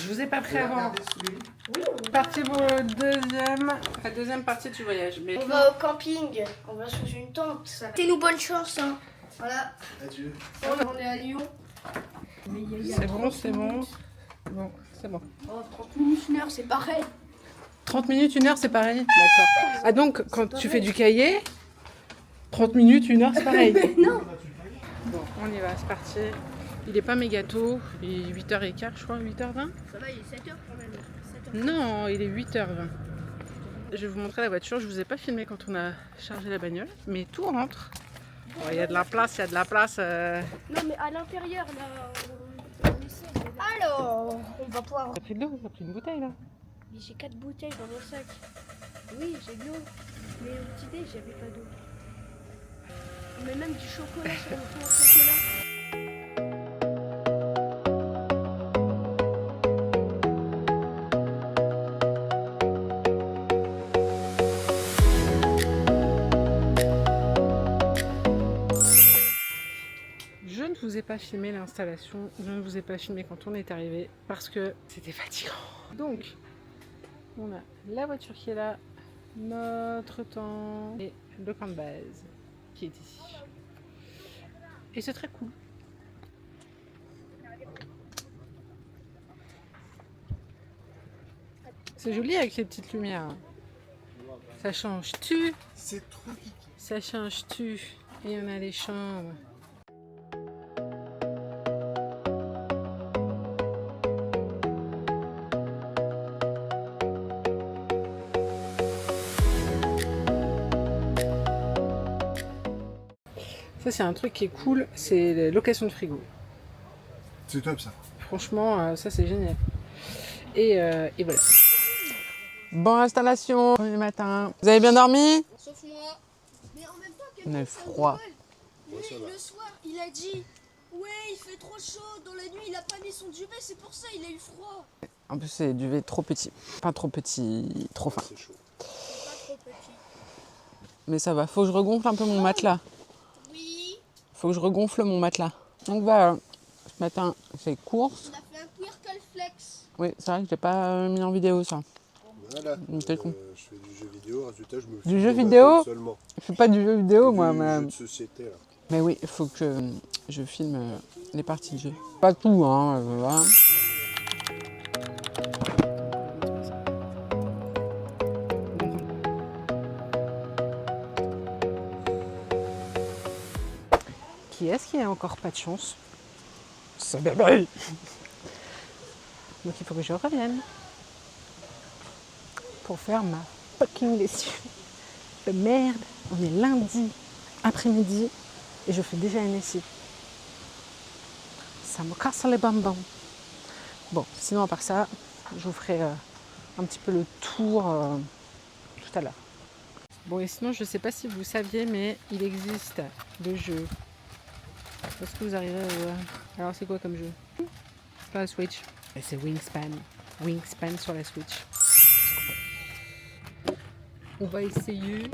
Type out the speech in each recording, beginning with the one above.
vous ai pas pris avant. Partez pour la deuxième partie du voyage. Mais... On va au camping, on va sous une tente. Faites-nous bonne chance. Hein. Voilà. Adieu. On est à Lyon. C'est bon, c'est bon. Bon, c'est bon. Oh, 30 minutes, 1 heure, c'est pareil. 30 minutes, 1 heure, c'est pareil. D'accord. Ah donc, quand tu fais du cahier, 30 minutes, 1 heure, c'est pareil. Non. Bon, on y va, c'est parti. Il est pas méga tôt, il est 8h15, je crois, 8h20. Ça va, il est 7h quand même. 7h. Non, il est 8h20. Je vais vous montrer la voiture. Je vous ai pas filmé quand on a chargé la bagnole, mais tout rentre. Il y a de la place, il y a de la place. Non, mais à l'intérieur, là, on essaie. Alors, on va pouvoir... T'as pris de l'eau, t'as pris une bouteille là. Mais j'ai 4 bouteilles dans mon sac. Oui, j'ai de l'eau. Mais au petit déj, j'avais pas d'eau. Mais même du chocolat sur le pain au chocolat. Je ne vous ai pas filmé l'installation, je ne vous ai pas filmé quand on est arrivé parce que c'était fatigant. Donc, on a la voiture qui est là, notre temps et le camp de base qui est ici. Et c'est très cool. C'est joli avec les petites lumières. Ça change tu, C'est trop geek. ça change tu. Et on a les chambres. Ça c'est un truc qui est cool, c'est la location de frigo. C'est top ça. Franchement, ça c'est génial. Et voilà. Bon, installation, premier matin. Vous avez bien dormi? Sauf moi. Mais en même temps, On a froid. Lui, le soir, il a dit ouais, il fait trop chaud. Dans la nuit, il a pas mis son duvet, c'est pour ça, il a eu froid. En plus, c'est du duvet trop petit. Pas trop petit, trop fin. C'est chaud. C'est pas trop petit. Mais ça va, faut que je regonfle un peu mon matelas. Oui. Faut que je regonfle mon matelas. Donc voilà, ce matin, c'est course. On a fait un Quirkle Flex. Oui, c'est vrai que je l'ai pas mis en vidéo ça. Voilà. T'es con. Je fais du jeu vidéo, résultat je me Du filme jeu dans ma vidéo tête seulement. Je fais pas du jeu vidéo moi, Du mais... jeu de société là. Mais oui, il faut que je filme les parties de jeu. Pas tout, hein, voilà. Qui est-ce qui a encore pas de chance? C'est bébé. Donc il faut que je revienne pour faire ma fucking lessive de merde. On est lundi après-midi et je fais déjà une lessive. Ça me casse les bonbons. Bon, sinon à part ça, je vous ferai un petit peu le tour tout à l'heure. Bon, et sinon, je sais pas si vous saviez, mais il existe le jeu. Est-ce que vous arrivez à voir? Alors, c'est quoi comme jeu? C'est pas la Switch. Et c'est Wingspan. Wingspan sur la Switch. On va essayer.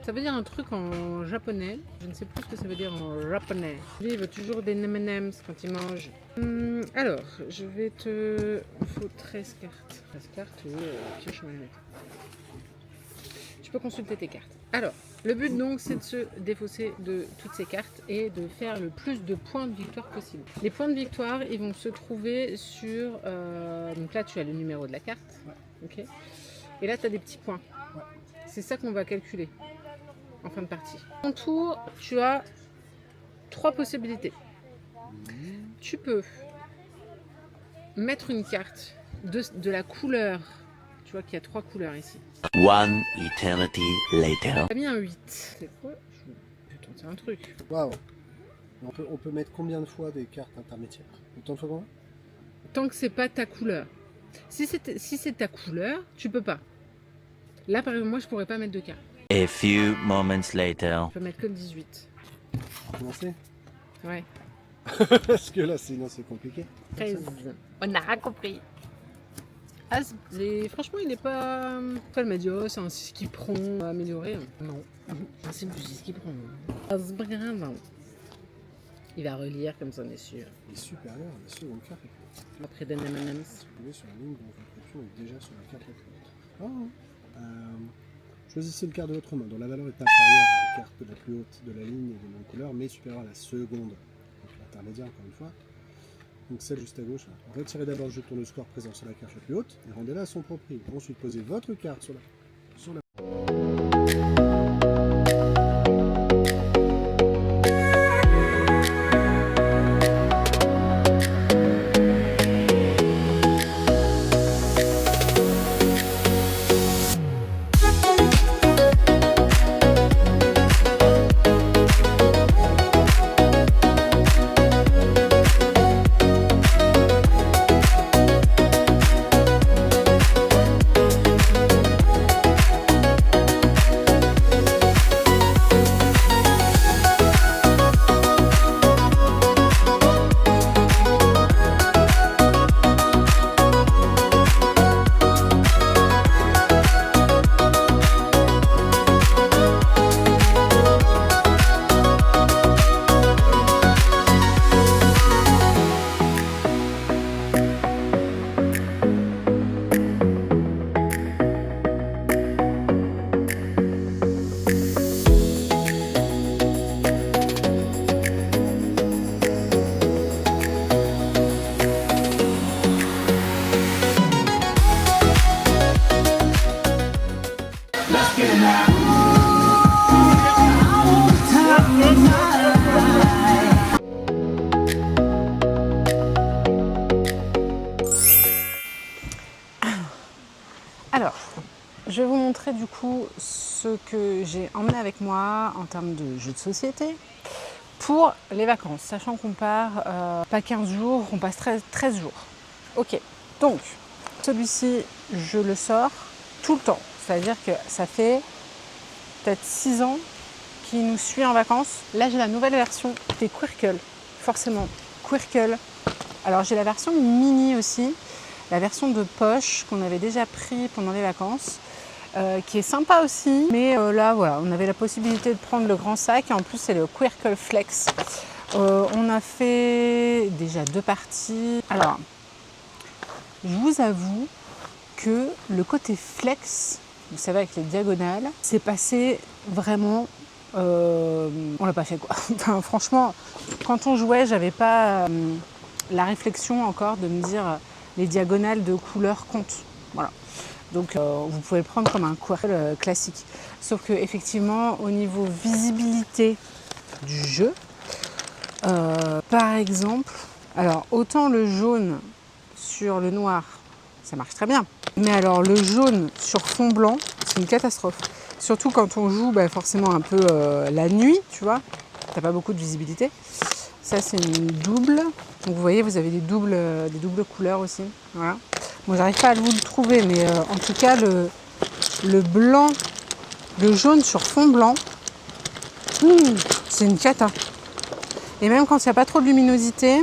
Ça veut dire un truc en japonais. Je ne sais plus ce que ça veut dire en japonais. Lui, il veut toujours des M&M's quand il mange. Alors, je vais te... Il faut 13 cartes. 13 cartes, pioche, on va les mettre. Tu peux consulter tes cartes. Alors, le but donc, c'est de se défausser de toutes ces cartes et de faire le plus de points de victoire possible. Les points de victoire, ils vont se trouver sur... donc là, tu as le numéro de la carte. Ok. Et là, tu as des petits points. C'est ça qu'on va calculer en fin de partie. En tour, tu as 3 possibilités. Tu peux mettre une carte de la couleur. Tu vois qu'il y a 3 couleurs ici. One eternity later. T'as mis un 8. C'est quoi? Je vais tenter un truc. Waouh. On peut mettre combien de fois des cartes intermédiaires? Autant de fois combien? Tant que c'est pas ta couleur. Si c'est ta couleur, tu peux pas. Là, par exemple, moi, je pourrais pas mettre de cartes. A few moments later. Je peux mettre que 18. Commencer. Ouais. Parce que là, sinon c'est compliqué. 13. On n'a rien compris. Ah, franchement, il est pas... Elle m'a dit, oh, c'est un 6 qui prend amélioré. Non, c'est du 6 qui prend. Ah, c'est pas grave. Il va relire comme ça on est sûr. Il est supérieur à la seconde carte. Après des M&M's. Vous pouvez sur la ligne dont votre pion est déjà sur la carte la plus haute. Choisissez une carte de votre main dont la valeur est inférieure à la carte la plus haute de la ligne et de même couleur, mais supérieure à la seconde. Donc l'intermédiaire encore une fois. Donc celle juste à gauche. Là. Retirez d'abord le jeton de score présent sur la carte la plus haute et rendez-la à son propriétaire. Ensuite posez votre carte sur la. Alors, je vais vous montrer du coup ce que j'ai emmené avec moi en termes de jeux de société pour les vacances, sachant qu'on part pas 15 jours, on passe 13 jours. Ok, donc celui-ci, je le sors tout le temps, c'est-à-dire que ça fait peut-être 6 ans qu'il nous suit en vacances. Là, j'ai la nouvelle version des Quirkle, forcément, Quirkle. Alors, j'ai la version mini aussi, la version de poche qu'on avait déjà pris pendant les vacances, qui est sympa aussi. Mais là, voilà, on avait la possibilité de prendre le grand sac et en plus, c'est le Quirkle Flex. On a fait déjà 2 parties. Alors, je vous avoue que le côté flex, vous savez, avec les diagonales, c'est passé vraiment... on l'a pas fait quoi. Enfin, franchement, quand on jouait, j'avais pas la réflexion encore de me dire les diagonales de couleur comptent. Voilà. Donc vous pouvez le prendre comme un Quirkle classique. Sauf que effectivement, au niveau visibilité du jeu, par exemple, alors autant le jaune sur le noir, ça marche très bien. Mais alors le jaune sur fond blanc, c'est une catastrophe. Surtout quand on joue forcément un peu la nuit, tu vois. T'as pas beaucoup de visibilité. Ça c'est une double. Donc vous voyez, vous avez des doubles couleurs aussi. Voilà. Bon, j'arrive pas à vous le trouver, mais en tout cas le blanc, le jaune sur fond blanc, c'est une cata. Et même quand il n'y a pas trop de luminosité,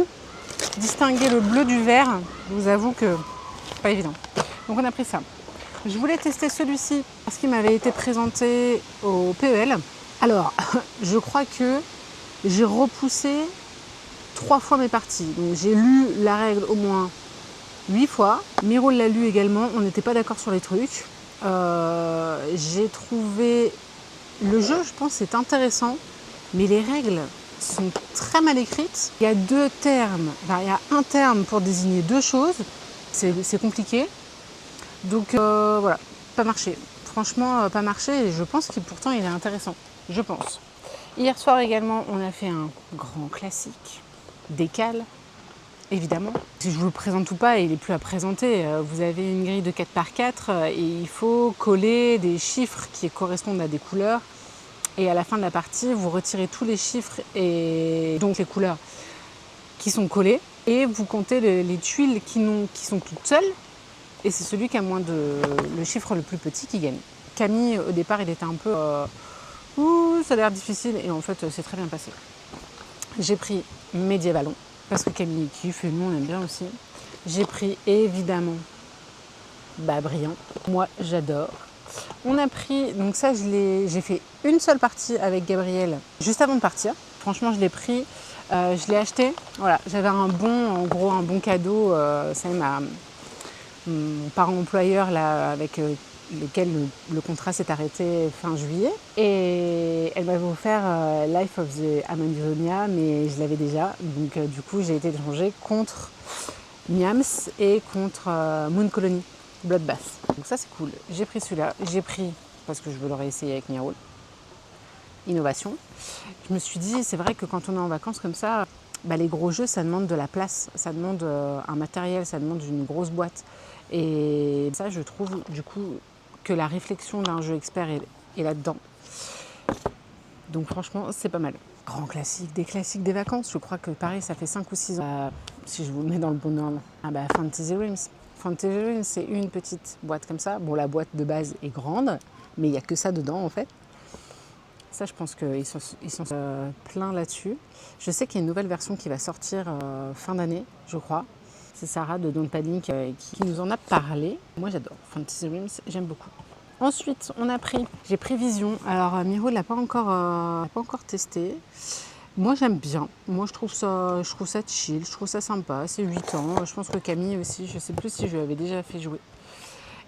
distinguer le bleu du vert, je vous avoue que c'est pas évident. Donc on a pris ça. Je voulais tester celui-ci parce qu'il m'avait été présenté au PEL. Alors, je crois que j'ai repoussé 3 fois mes parties. Donc j'ai lu la règle au moins 8 fois. Miro l'a lu également, on n'était pas d'accord sur les trucs. J'ai trouvé le jeu, je pense, c'est intéressant, mais les règles sont très mal écrites. Il y a 2 termes, enfin, il y a un terme pour désigner 2 choses, c'est compliqué. Donc voilà, pas marché. Franchement, pas marché et je pense que pourtant il est intéressant, je pense. Hier soir également, on a fait un grand classique, Décale, évidemment. Si je vous le présente ou pas, il n'est plus à présenter. Vous avez une grille de 4x4 et il faut coller des chiffres qui correspondent à des couleurs. Et à la fin de la partie, vous retirez tous les chiffres et donc les couleurs qui sont collées. Et vous comptez les tuiles qui sont toutes seules. Et c'est celui qui a moins le chiffre le plus petit qui gagne. Camille, au départ, il était un peu... ça a l'air difficile. Et en fait, c'est très bien passé. J'ai pris Médiévalon. Parce que Camille kiffe et nous, on aime bien aussi. J'ai pris, évidemment, Brillant. Moi, j'adore. On a pris... Donc ça, j'ai fait une seule partie avec Gabriel juste avant de partir. Franchement, je l'ai pris. Je l'ai acheté. Voilà, j'avais un bon cadeau. Ça y est, mon parent employeur là, avec lequel le contrat s'est arrêté fin juillet. Et elle m'avait offert Life of the Amazonia, mais je l'avais déjà. Donc du coup, j'ai été échangée contre Miams et contre Moon Colony, Bloodbath. Donc ça, c'est cool. J'ai pris celui-là. J'ai pris, parce que je veux le réessayer avec Miraul, Innovation. Je me suis dit, c'est vrai que quand on est en vacances comme ça, les gros jeux, ça demande de la place, ça demande un matériel, ça demande une grosse boîte. Et ça, je trouve du coup que la réflexion d'un jeu expert est là-dedans. Donc franchement, c'est pas mal. Grand classique des vacances. Je crois que pareil, ça fait 5 ou 6 ans. Si je vous le mets dans le bon ordre. Fantasy Realms. Fantasy Realms, c'est une petite boîte comme ça. Bon, la boîte de base est grande, mais il n'y a que ça dedans en fait. Ça, je pense qu'ils sont pleins là-dessus. Je sais qu'il y a une nouvelle version qui va sortir fin d'année, je crois. C'est Sarah de Don't Panic qui nous en a parlé. Moi, j'adore. Fantasy Realms, j'aime beaucoup. Ensuite, j'ai pris Vision. Alors, Miro ne l'a pas encore testé. Moi, j'aime bien. Moi, je trouve ça chill, je trouve ça sympa. C'est 8 ans. Je pense que Camille aussi, je ne sais plus si je lui avais déjà fait jouer.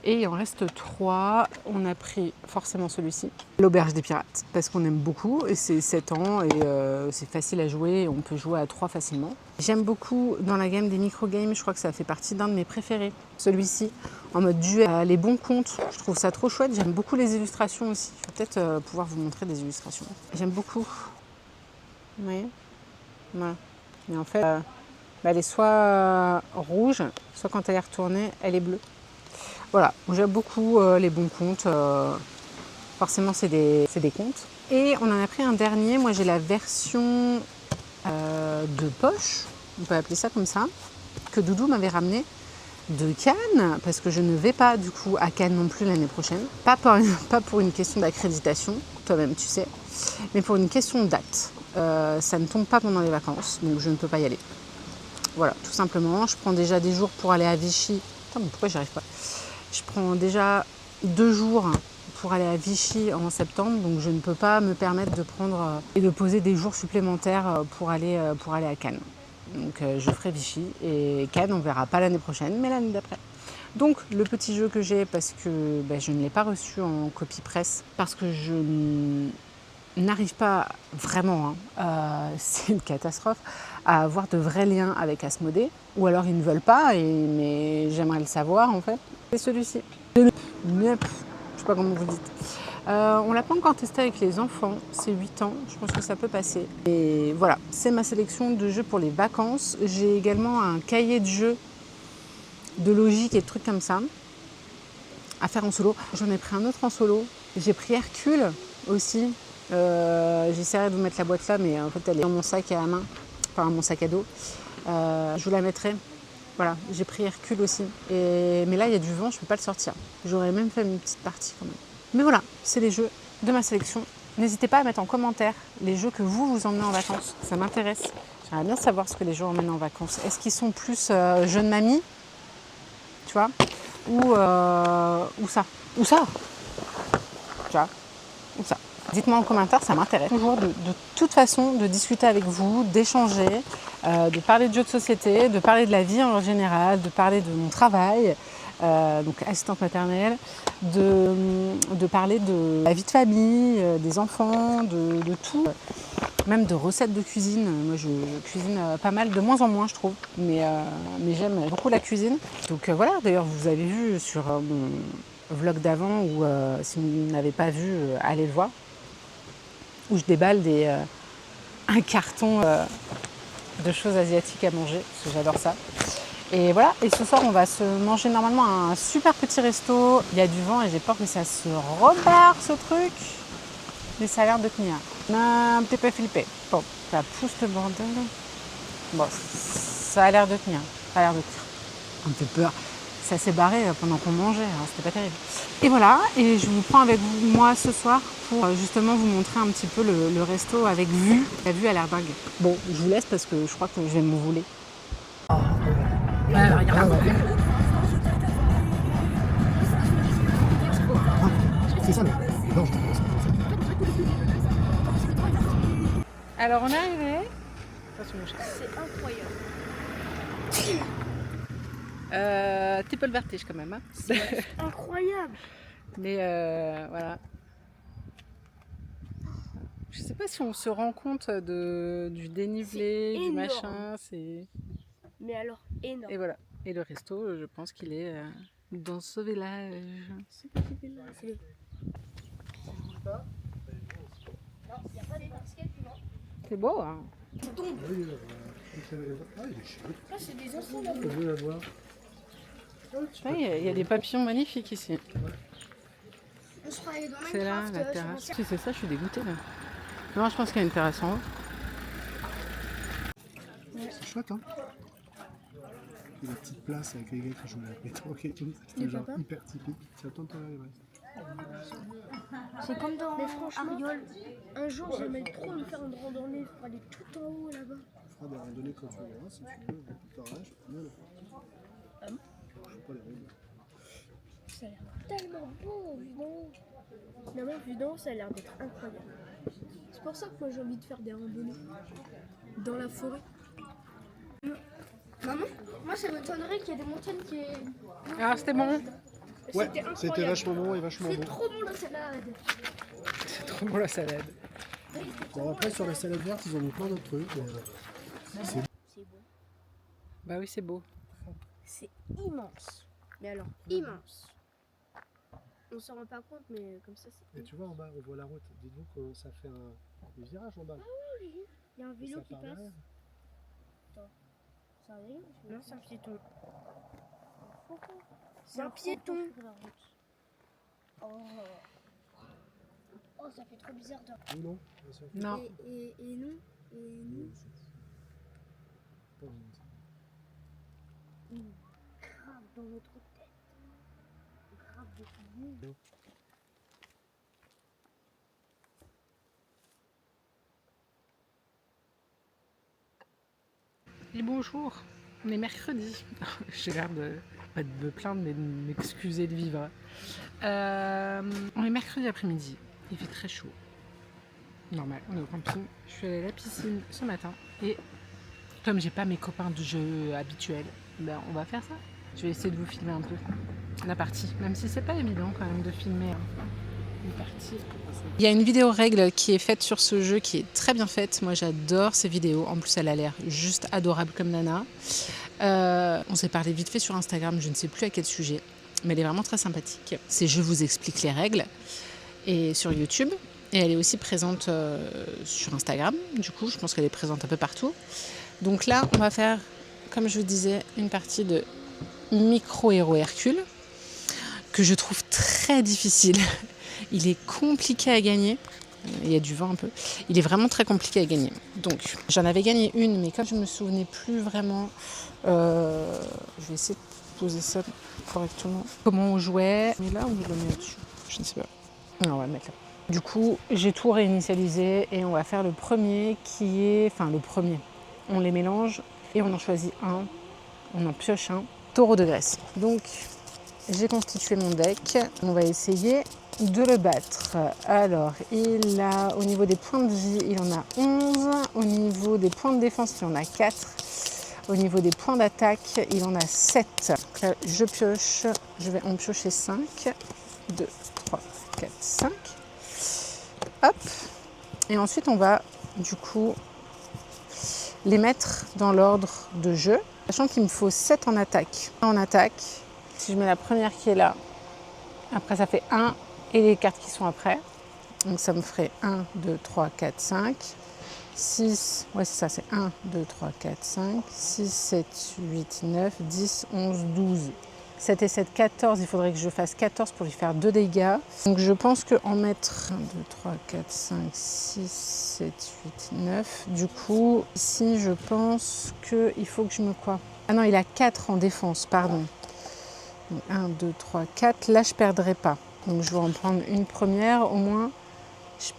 Et il en reste 3. On a pris forcément celui-ci, l'Auberge des Pirates, parce qu'on aime beaucoup. Et c'est 7 ans et c'est facile à jouer. On peut jouer à 3 facilement. J'aime beaucoup dans la gamme des micro-games. Je crois que ça fait partie d'un de mes préférés. Celui-ci, en mode duel. Les bons comptes, je trouve ça trop chouette. J'aime beaucoup les illustrations aussi. Je vais peut-être pouvoir vous montrer des illustrations. J'aime beaucoup. Vous voyez ? Voilà. Mais en fait, elle est soit rouge, soit quand elle est retournée, elle est bleue. Voilà, j'aime beaucoup les bons comptes. Forcément, c'est des comptes. Et on en a pris un dernier. Moi, j'ai la version de poche, on peut appeler ça comme ça, que Doudou m'avait ramené de Cannes, parce que je ne vais pas du coup à Cannes non plus l'année prochaine. Pas pour une question d'accréditation, toi-même tu sais, mais pour une question de date. Ça ne tombe pas pendant les vacances, donc je ne peux pas y aller. Voilà, tout simplement. Je prends déjà des jours pour aller à Vichy. Attends, mais pourquoi j'y arrive pas ? Je prends déjà 2 jours pour aller à Vichy en septembre, donc je ne peux pas me permettre de prendre et de poser des jours supplémentaires pour aller à Cannes. Donc je ferai Vichy et Cannes, on verra pas l'année prochaine, mais l'année d'après. Donc le petit jeu que j'ai, parce que je ne l'ai pas reçu en copie presse, parce que je n'arrive pas vraiment, c'est une catastrophe, à avoir de vrais liens avec Asmodée, ou alors ils ne veulent pas, mais j'aimerais le savoir en fait. C'est celui-ci. Je ne sais pas comment vous dites. On ne l'a pas encore testé avec les enfants, c'est 8 ans, je pense que ça peut passer. Et voilà, c'est ma sélection de jeux pour les vacances. J'ai également un cahier de jeux de logique et de trucs comme ça à faire en solo. J'en ai pris un autre en solo. J'ai pris Hercule aussi. J'essaierai de vous mettre la boîte là, mais en fait elle est dans mon sac à main, enfin mon sac à dos. Je vous la mettrai. Voilà, j'ai pris Hercule aussi. Mais là il y a du vent, je ne peux pas le sortir. J'aurais même fait une petite partie quand même. Mais voilà, c'est les jeux de ma sélection. N'hésitez pas à mettre en commentaire les jeux que vous emmenez en vacances. Ça m'intéresse. J'aimerais bien savoir ce que les gens emmènent en vacances. Est-ce qu'ils sont plus jeunes mamies, tu vois, ou ça, tu vois, ou ça. Dites-moi en commentaire, ça m'intéresse. Toujours de toute façon de discuter avec vous, d'échanger, de parler de jeux de société, de parler de la vie en général, de parler de mon travail, donc assistante maternelle, de parler de la vie de famille, des enfants, de tout, même de recettes de cuisine. Moi je cuisine pas mal, de moins en moins je trouve, mais j'aime beaucoup la cuisine. Donc voilà, d'ailleurs vous avez vu sur mon vlog d'avant, ou si vous n'avez pas vu, allez le voir, où je déballe un carton de choses asiatiques à manger, parce que j'adore ça. Et voilà, et ce soir on va se manger normalement un super petit resto. Il y a du vent et j'ai peur que ça se rebarre ce truc, mais ça a l'air de tenir. Un petit peu flippé. Bon, ça pousse le bordel. Bon, ça a l'air de tenir, un peu peur. Ça s'est barré pendant qu'on mangeait, alors c'était pas terrible. Et voilà, et je vous prends avec moi ce soir pour justement vous montrer un petit peu le resto avec vue. La vue a l'air dingue. Bon, je vous laisse parce que je crois que je vais m'envoler. C'est ça, mais non. Alors, on est arrivé. Attention, mon chat. C'est incroyable. T'es peu le vertige quand même. Hein. C'est incroyable. Mais voilà. Je sais pas si on se rend compte du dénivelé, C'est du énorme. machin. C'est... Mais alors, énorme. Et voilà. Et le resto, je pense qu'il est dans ce village. C'est pas du village. C'est... C'est beau, hein. Oui, ah, il est chouette. Ah, c'est des enfants là. Je veux la voir. Il y a des papillons magnifiques ici. On se croirait dans C'est là, Minecraft. la terrasse. Si c'est ça, je suis dégoûtée là. Non, je pense qu'il y a une terrasse en haut. C'est chouette, hein. Et la petite place avec les gars qui jouent à la pétanque et tout. C'était genre hyper typique. Tu attends de t'arriver. C'est comme dans Ariol. Un jour, j'aimerais trop me faire une randonnée pour aller tout en haut là-bas. On fera des randonnées quand tu voudras, si tu veux. T'arraches, mieux le faire. Ah bon? Je sais pas les règles. Ça a l'air tellement beau, vu d'en haut. Finalement, vu d'en haut, ça a l'air d'être incroyable. C'est pour ça que moi j'ai envie de faire des randonnées dans la forêt. Maman, moi ça m'étonnerait qu'il y ait des montagnes qui aient... Ah, c'était bon. Ouais, incroyable. c'était vachement bon et vachement C'est bon. trop bon la salade. C'est trop bon la salade. Bon, après, sur la salade verte, ils ont mis plein d'autres trucs. C'est C'est beau. Bah oui, c'est beau. C'est immense. Mais alors, immense. On s'en rend pas compte, mais comme ça, c'est... Et tu vois, en bas, on voit la route. Dites-vous que ça fait un virage en bas. Il y a un vélo Ça qui part passe. derrière. C'est un vélo? Non, c'est un piéton. C'est un piéton. Oh, ça fait trop bizarre de... Ou non bien sûr. Non. Et non. Et non. Pas besoin de ça. Grave dans notre tête. Grave de tout. Et bonjour, on est mercredi. J'ai l'air de me plaindre, mais de m'excuser de vivre. On est mercredi après-midi. Il fait très chaud. Normal, on est au camping. Je suis allée à la piscine ce matin. Et comme j'ai pas mes copains de jeu habituels, ben on va faire ça. Je vais essayer de vous filmer un peu la partie. Même si c'est pas évident quand même de filmer une partie. Il y a une vidéo règle qui est faite sur ce jeu qui est très bien faite. Moi j'adore ces vidéos. En plus elle a l'air juste adorable comme Nana. On s'est parlé vite fait sur Instagram, je ne sais plus à quel sujet. Mais elle est vraiment très sympathique. C'est Je vous explique les règles. Et sur YouTube. Et elle est aussi présente sur Instagram. Du coup je pense qu'elle est présente un peu partout. Donc là on va faire, comme je vous disais, une partie de Micro-Héros Hercule. Que je trouve très difficile. Il est compliqué à gagner. Il y a du vent un peu. Il est vraiment très compliqué à gagner. Donc, j'en avais gagné une, mais comme je ne me souvenais plus vraiment, je vais essayer de poser ça correctement. Comment on jouait. Mais là, où je le mets au-dessus, je ne sais pas. Non, on va le mettre là. Du coup, j'ai tout réinitialisé et on va faire le premier qui est... Enfin, le premier. On les mélange et on en choisit un. On en pioche un. Taureau de Grèce. Donc, j'ai constitué mon deck. On va essayer de le battre. Alors, il a, au niveau des points de vie, il en a 11. Au niveau des points de défense, il en a 4. Au niveau des points d'attaque, il en a 7. Donc là, je pioche. Je vais en piocher 5. 2, 3, 4, 5. Hop. Et ensuite, on va, du coup, les mettre dans l'ordre de jeu. Sachant qu'il me faut 7 en attaque. En attaque, si je mets la première qui est là, après ça fait 1 et les cartes qui sont après. Donc ça me ferait 1, 2, 3, 4, 5, 6, ouais c'est ça, c'est 1, 2, 3, 4, 5, 6, 7, 8, 9, 10, 11, 12. 7 et 7, 14, il faudrait que je fasse 14 pour lui faire 2 dégâts. Donc je pense qu'en mettre 1, 2, 3, 4, 5, 6, 7, 8, 9. Du coup, ici je pense qu'il faut que je me quoi. Ah non, il a 4 en défense, pardon. Donc 1, 2, 3, 4. Là, je ne perdrai pas. Donc je vais en prendre une première, au moins je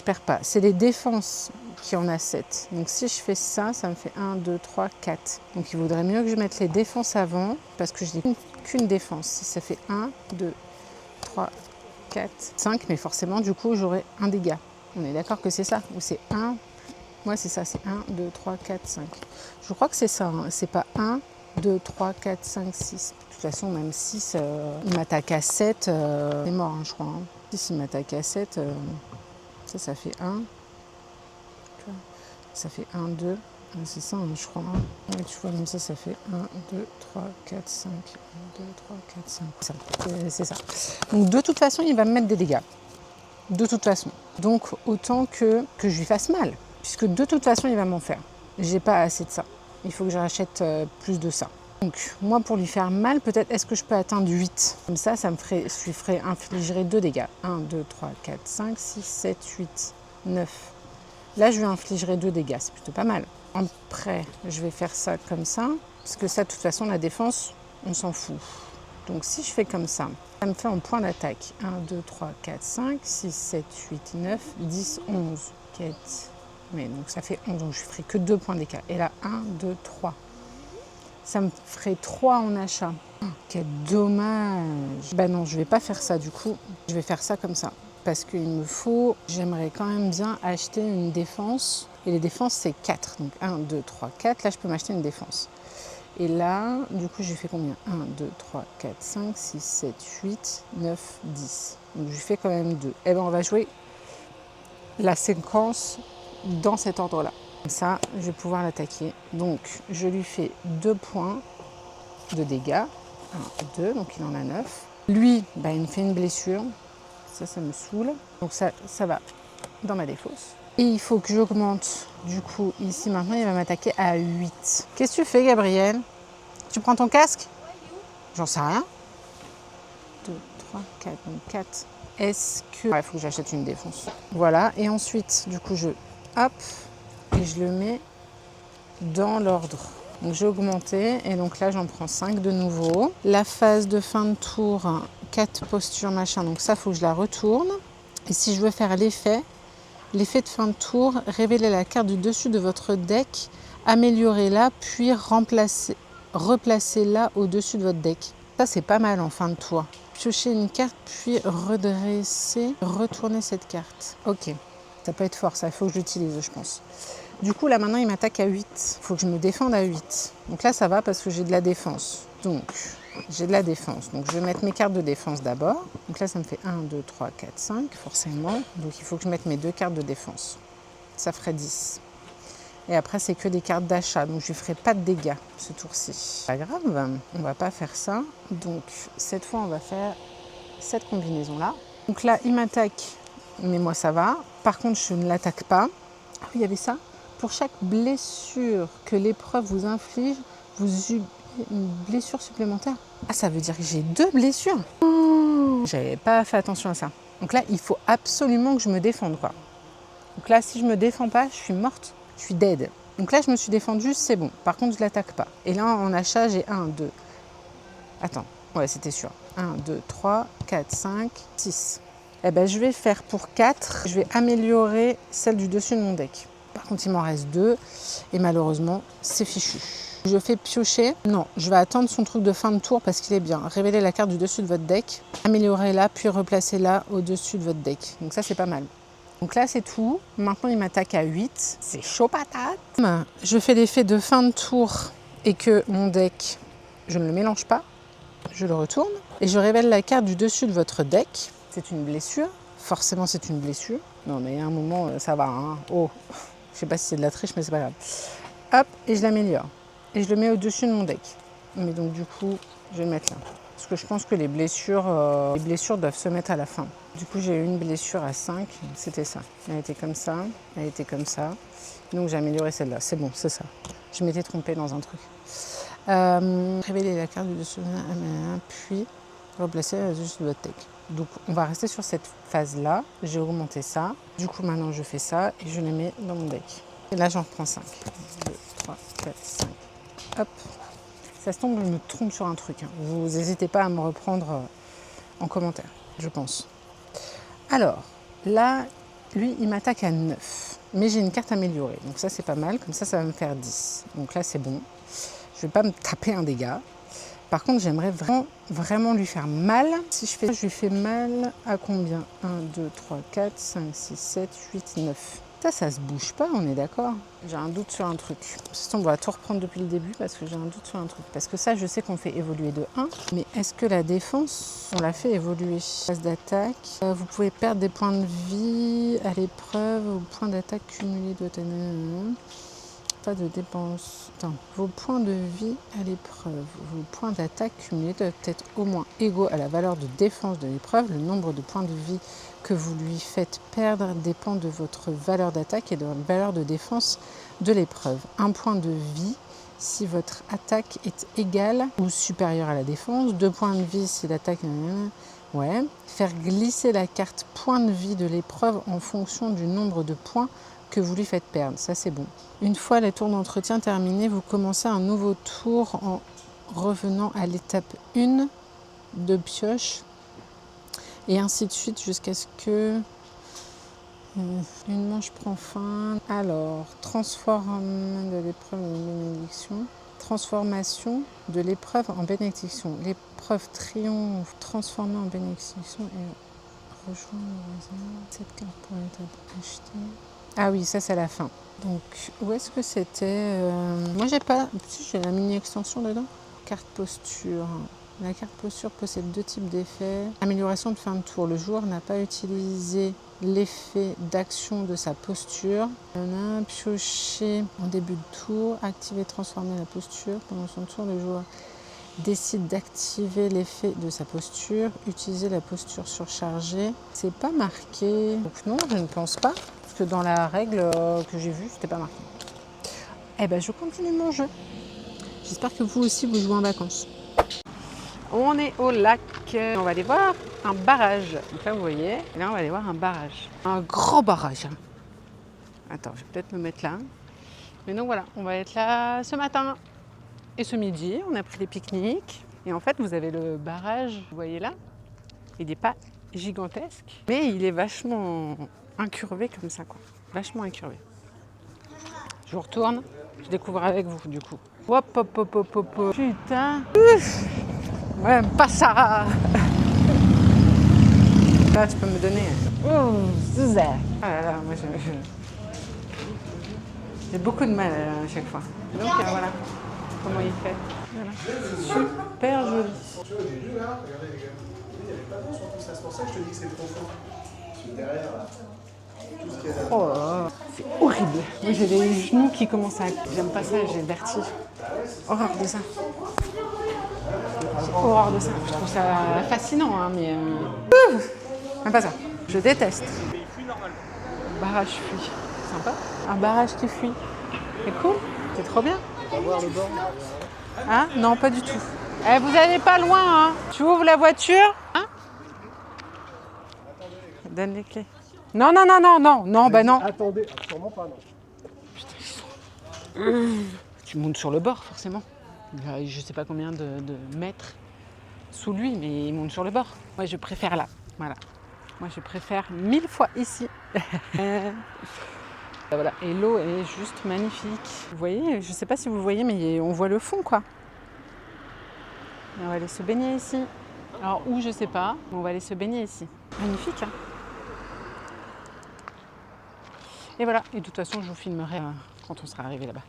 perds pas. C'est les défenses qui en a 7. Donc si je fais ça, ça me fait 1, 2, 3, 4. Donc il vaudrait mieux que je mette les défenses avant, parce que je n'ai qu'une défense. Si ça fait 1, 2, 3, 4, 5, mais forcément du coup j'aurai un dégât. On est d'accord que c'est ça? Ou c'est 1 Moi, c'est ça, c'est 1, 2, 3, 4, 5. Je crois que c'est ça, hein. C'est pas 1, 2, 3, 4, 5, 6. De toute façon, même 6, il m'attaque à 7, c'est mort, hein, je crois. Hein. 6, il m'attaque à 7, ça fait 1. Ça fait 1, 2. C'est ça, hein, je crois. Hein. Et tu vois, comme ça fait 1, 2, 3, 4, 5. 1, 2, 3, 4, 5. C'est ça. Donc, de toute façon, il va me mettre des dégâts. De toute façon. Donc, autant que je lui fasse mal. Puisque de toute façon, il va m'en faire. J'ai pas assez de ça. Il faut que je rachète plus de ça. Donc, moi, pour lui faire mal, peut-être, est-ce que je peux atteindre 8 ? Comme ça, je lui infligerai 2 dégâts. 1, 2, 3, 4, 5, 6, 7, 8, 9. Là, je lui infligerai 2 dégâts. C'est plutôt pas mal. Après, je vais faire ça comme ça. Parce que ça, de toute façon, la défense, on s'en fout. Donc, si je fais comme ça me fait en point d'attaque. 1, 2, 3, 4, 5, 6, 7, 8, 9, 10, 11. 4. Mais donc, ça fait 11. Donc, je ne ferai que 2 points d'écart. Et là, 1, 2, 3. Ça me ferait 3 en achat. Oh, quel dommage. Ben non, je ne vais pas faire ça du coup. Je vais faire ça comme ça. Parce qu'il me faut, j'aimerais quand même bien acheter une défense. Et les défenses, c'est 4. Donc 1, 2, 3, 4. Là, je peux m'acheter une défense. Et là, du coup, je lui fais combien ? 1, 2, 3, 4, 5, 6, 7, 8, 9, 10. Donc je lui fais quand même 2. Et bien, on va jouer la séquence dans cet ordre-là. Comme ça, je vais pouvoir l'attaquer. Donc, je lui fais 2 points de dégâts. 1, 2, donc il en a 9. Lui, bah, il me fait une blessure. Ça me saoule. Donc ça va dans ma défausse. Et il faut que j'augmente, du coup, ici, maintenant, il va m'attaquer à 8. Qu'est-ce que tu fais, Gabriel ? Tu prends ton casque ? J'en sais rien. 2, 3, 4, donc 4. Est-ce que... Il faut que j'achète une défense. Voilà, et ensuite, du coup, hop, et je le mets dans l'ordre. Donc j'ai augmenté et donc là j'en prends 5 de nouveau. La phase de fin de tour, 4 postures machin, donc ça il faut que je la retourne. Et si je veux faire l'effet de fin de tour, révélez la carte du dessus de votre deck, améliorez-la puis replacez-la au-dessus de votre deck. Ça c'est pas mal en fin de tour. Piochez une carte puis retournez cette carte. Ok, ça peut être fort ça, il faut que je l'utilise je pense. Du coup, là, maintenant, il m'attaque à 8. Il faut que je me défende à 8. Donc là, ça va parce que j'ai de la défense. Donc, j'ai de la défense. Donc, je vais mettre mes cartes de défense d'abord. Donc là, ça me fait 1, 2, 3, 4, 5, forcément. Donc, il faut que je mette mes 2 cartes de défense. Ça ferait 10. Et après, c'est que des cartes d'achat. Donc, je ne ferai pas de dégâts ce tour-ci. Pas grave, on ne va pas faire ça. Donc, cette fois, on va faire cette combinaison-là. Donc là, il m'attaque, mais moi, ça va. Par contre, je ne l'attaque pas. Ah oui, il y avait ça. Pour chaque blessure que l'épreuve vous inflige, vous subissez une blessure supplémentaire. Ah, ça veut dire que j'ai 2 blessures. Oh, j'avais pas fait attention à ça. Donc là, il faut absolument que je me défende, quoi. Donc là, si je me défends pas, je suis morte. Je suis dead. Donc là, je me suis défendue, c'est bon. Par contre, je l'attaque pas. Et là, en achat, j'ai 1, 2. Attends, ouais, c'était sûr. 1, 2, 3, 4, 5, 6. Eh ben, je vais faire pour 4. Je vais améliorer celle du dessus de mon deck. Par contre, il m'en reste 2 et malheureusement, c'est fichu. Je fais piocher. Non, je vais attendre son truc de fin de tour parce qu'il est bien. Révélez la carte du dessus de votre deck, améliorez-la, puis replacez-la au-dessus de votre deck. Donc ça, c'est pas mal. Donc là, c'est tout. Maintenant, il m'attaque à 8. C'est chaud patate. Je fais l'effet de fin de tour et que mon deck, je ne le mélange pas. Je le retourne et je révèle la carte du dessus de votre deck. C'est une blessure. Forcément, c'est une blessure. Non, mais à un moment, ça va. Hein. Oh, je sais pas si c'est de la triche, mais c'est pas grave. Hop, et je l'améliore. Et je le mets au-dessus de mon deck. Mais donc, du coup, je vais le mettre là. Parce que je pense que les blessures doivent se mettre à la fin. Du coup, j'ai eu une blessure à 5. C'était ça. Elle était comme ça. Elle était comme ça. Donc, j'ai amélioré celle-là. C'est bon, c'est ça. Je m'étais trompée dans un truc. Révéler la carte du dessus, puis replacer au-dessus de votre deck. Donc, on va rester sur cette phase-là. J'ai augmenté ça. Du coup, maintenant, je fais ça et je les mets dans mon deck. Et là, j'en reprends 5. 2, 3, 4, 5. Hop. Ça se tombe, je me trompe sur un truc. Hein. Vous n'hésitez pas à me reprendre en commentaire, je pense. Alors, là, lui, il m'attaque à 9. Mais j'ai une carte améliorée. Donc ça, c'est pas mal. Comme ça, ça va me faire 10. Donc là, c'est bon. Je ne vais pas me taper un dégât. Par contre, j'aimerais vraiment lui faire mal. Si je lui fais mal à combien ? 1, 2, 3, 4, 5, 6, 7, 8, 9. Ça se bouge pas, on est d'accord. J'ai un doute sur un truc. De toute façon, on va tout reprendre depuis le début parce que j'ai un doute sur un truc. Parce que ça, je sais qu'on fait évoluer de 1. Mais est-ce que la défense, on la fait évoluer? Phase d'attaque. Vous pouvez perdre des points de vie à l'épreuve ou point d'attaque cumulé doit être... Pas de dépenses. Attends, vos points de vie à l'épreuve, vos points d'attaque cumulés doivent être au moins égaux à la valeur de défense de l'épreuve. Le nombre de points de vie que vous lui faites perdre dépend de votre valeur d'attaque et de votre valeur de défense de l'épreuve. Un point de vie si votre attaque est égale ou supérieure à la défense. 2 points de vie si l'attaque... Ouais. Faire glisser la carte point de vie de l'épreuve en fonction du nombre de points que vous lui faites perdre. Ça, c'est bon. Une fois les tours d'entretien terminés, vous commencez un nouveau tour en revenant à l'étape 1 de pioche et ainsi de suite jusqu'à ce que une manche prend fin. Alors, transforme de l'épreuve en bénédiction. Transformation de l'épreuve en bénédiction. L'épreuve triomphe transformée en bénédiction et rejoindre cette carte pour être achetée. Ah oui, ça c'est à la fin. Donc, où est-ce que c'était Moi j'ai pas... Si, j'ai la mini-extension dedans. Carte posture. La carte posture possède 2 types d'effets. Amélioration de fin de tour. Le joueur n'a pas utilisé l'effet d'action de sa posture. On a pioché en début de tour. Activer, transformer la posture. Pendant son tour, le joueur décide d'activer l'effet de sa posture. Utiliser la posture surchargée. C'est pas marqué. Donc non, je ne pense pas. Que dans la règle que j'ai vue, c'était pas marqué. Eh ben, je continue mon jeu. J'espère que vous aussi, vous jouez en vacances. On est au lac. On va aller voir un barrage. Donc là, vous voyez, là, on va aller voir un barrage. Un gros barrage. Attends, je vais peut-être me mettre là. Mais donc voilà, on va être là ce matin et ce midi. On a pris des pique-niques. Et en fait, vous avez le barrage, vous voyez là. Il n'est pas gigantesque, mais il est vachement... incurvé comme ça, quoi. Vachement incurvé. Je vous retourne, je découvre avec vous, du coup. Hop, hop, hop, hop, hop, hop. Putain. Ouais, pas ça. Là, tu peux me donner. Oh, Zuzère. Ah là là, moi, j'ai beaucoup de mal à chaque fois. Donc, voilà comment il fait. Voilà. Super joli. J'ai vu là, regardez les gars. Il n'y avait pas d'eau sur tout ça, c'est pour ça que je te dis que c'est profond. Derrière là. Oh, c'est horrible. Moi j'ai les genoux qui commencent à... J'aime pas ça, j'ai le vertige. Horreur de ça. J'ai horreur de ça. Je trouve ça fascinant, hein, mais... Même pas ça. Je déteste. Barrage fuit. Sympa. Un barrage qui fuit. C'est cool. C'est trop bien. On va voir le bord. Hein? Non, pas du tout. Eh, vous allez pas loin, hein? Tu ouvres la voiture? Hein? Donne les clés. Non, non, non, non, non, non, bah non. Attendez, absolument pas, non. Tu montes sur le bord, forcément. Je sais pas combien de mètres sous lui, mais il monte sur le bord. Moi, je préfère là. Voilà. Moi, je préfère 1000 fois ici. Voilà. Et l'eau est juste magnifique. Vous voyez, je sais pas si vous voyez, mais on voit le fond, quoi. Et on va aller se baigner ici. Alors, où, je sais pas, mais on va aller se baigner ici. Magnifique, hein. Et voilà, et de toute façon, je vous filmerai quand on sera arrivé là-bas.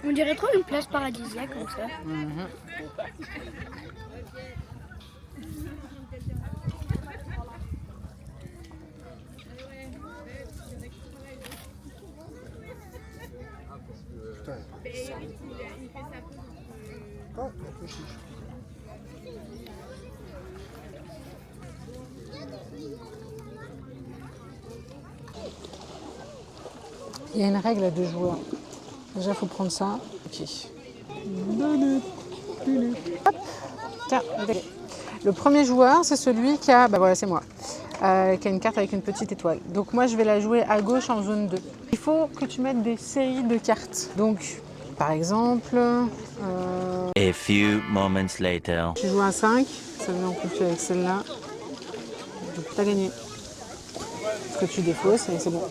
On dirait trop une place paradisiaque comme ça. Il y a une règle à 2 joueurs. Déjà, il faut prendre ça. Ok. Hop. Tiens, le premier joueur, c'est celui qui a... Bah voilà, c'est moi. Qui a une carte avec une petite étoile. Donc moi, je vais la jouer à gauche en zone 2. Il faut que tu mettes des séries de cartes. Donc, par exemple... A few moments later. Tu joues à 5. Ça vient en conflit avec celle-là. Donc, tu as gagné. Ce que tu défausses et c'est bon.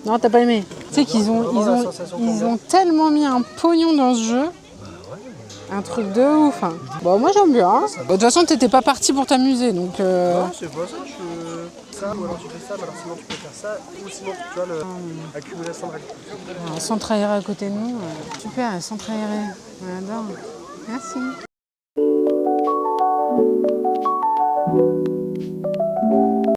Non, t'as pas aimé. Tu sais qu'ils ont tellement mis un pognon dans ce jeu. Un truc de ouf. Hein. Bon, moi j'aime bien. Hein. De toute façon, t'étais pas parti pour t'amuser, donc. Non, c'est pas ça, ça, ou alors tu fais ça, mais alors sinon tu peux faire ça, ou sinon tu vois l'accumulation de règles. Un centre aéré à côté de nous. Super, un centre aéré. On adore. Merci.